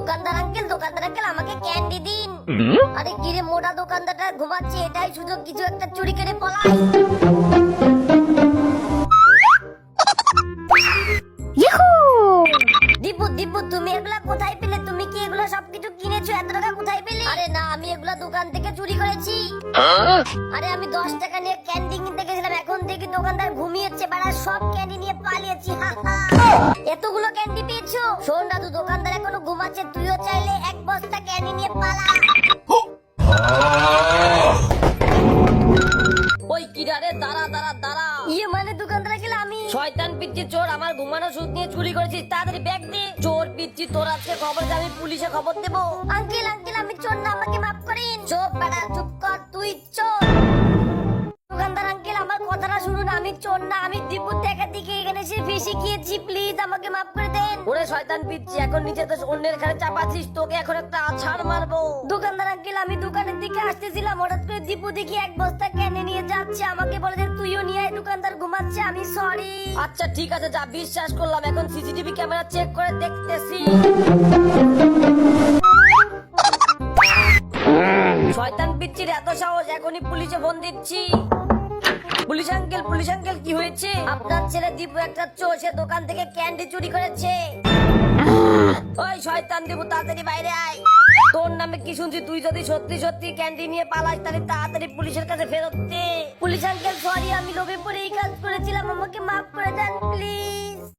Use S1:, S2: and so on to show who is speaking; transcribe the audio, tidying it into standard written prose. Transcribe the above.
S1: দোকানদার আঙ্কেল আমাকে ক্যান্ডি দিন। আরে কিরে মোটা দোকানদারটা ঘুমাচ্ছে, এটাই সুযোগ কিছু একটা চুরি করে পলাই। দিব্বু তুমি এগুলা কোথায় পেলে? তুমি কি এগুলা সবকিছু কিনেছো? এত টাকা কোথায় পেলে? আরে না, আমি এগুলা দোকান থেকে চুরি করেছি। আরে আমি 10 টাকা নিয়ে ক্যান্ডি কিনতে গেছিলাম, এখন দেখি দোকানদার ঘুমিয়েছে, বাড়া সব ক্যান্ডি নিয়ে পালিয়েছি। এতগুলো ক্যান্ডি পেয়েছো? শোন দাদু, দোকানদার এখনো ঘুমাচ্ছে, তুইও চাইলে এক বস্তা ক্যান্ডি নিয়ে পালা।
S2: ওই কিরারে দাঁড়া দাঁড়া দাঁড়া।
S1: ইয়ে মানে দোকানদার গেলে আমি
S2: শয়তান পিচ্ছি চোর, আমার ঘুমানো সুদ নিয়ে চুরি করেছিস, তাড়াতাড়ি ব্যাগ দে। চোর পিচ্ছি, তোর আজকে খবর যে আমি পুলিশে খবর দেবো।
S1: আঙ্কেল আমি চোর না, আমাকে মাফ করেন। চুপ বেটা, চুপ কর, তুই চোর। দোকানদার আঙ্কেল আমার কথাটা শুনুন, আমি চোর না, আমি দিব্যুর টাকা দিকে এখানে এসে ফেসে গিয়েছি, প্লিজ আমাকে মাফ করে দেন।
S2: ওরে শয়তান পিচ্ছি, এখন নিচে তো অন্যের ঘরে চাপাচ্ছিস, তোকে এখন একটা আছাড় মারবো।
S1: দোকানদার আঙ্কেল আমি দোকানের দিকে আসতেছিলাম, হঠাৎ করে দিব্যু দেখি এক বস্তা ক্যানে নিয়ে যাচ্ছে, আমাকে বলে যে তুইও নিয়ে আয়, দোকানদার ঘুমাচ্ছে, আমি সরি।
S2: আচ্ছা ঠিক আছে, যা, বিশ্বাস করলাম, এখন সিসিটিভি ক্যামেরা চেক করে দেখতেছি। শয়তান পিচ্ছির এত সাহস, এখনই পুলিশে ফোন দিচ্ছি। পুলিশ আঙ্কেল কি হয়েছে?
S1: আপনার ছেলে দিব্যু একটা চোর, সে দোকান থেকে ক্যান্ডি চুরি করেছে।
S2: ওই শয়তান দিব্যু, তাড়াতাড়ি বাইরে আয়। তোর নামে কি শুনছি, তুই যদি সত্যি সত্যি ক্যান্ডি নিয়ে পালাস তাহলে তাড়াতাড়ি পুলিশের কাছে ফেরত দে।
S1: পুলিশ আঙ্কেল সরি, আমি লোভে পড়ে এই কাজ করেছিলাম, আমাকে মাফ করে দেন প্লিজ।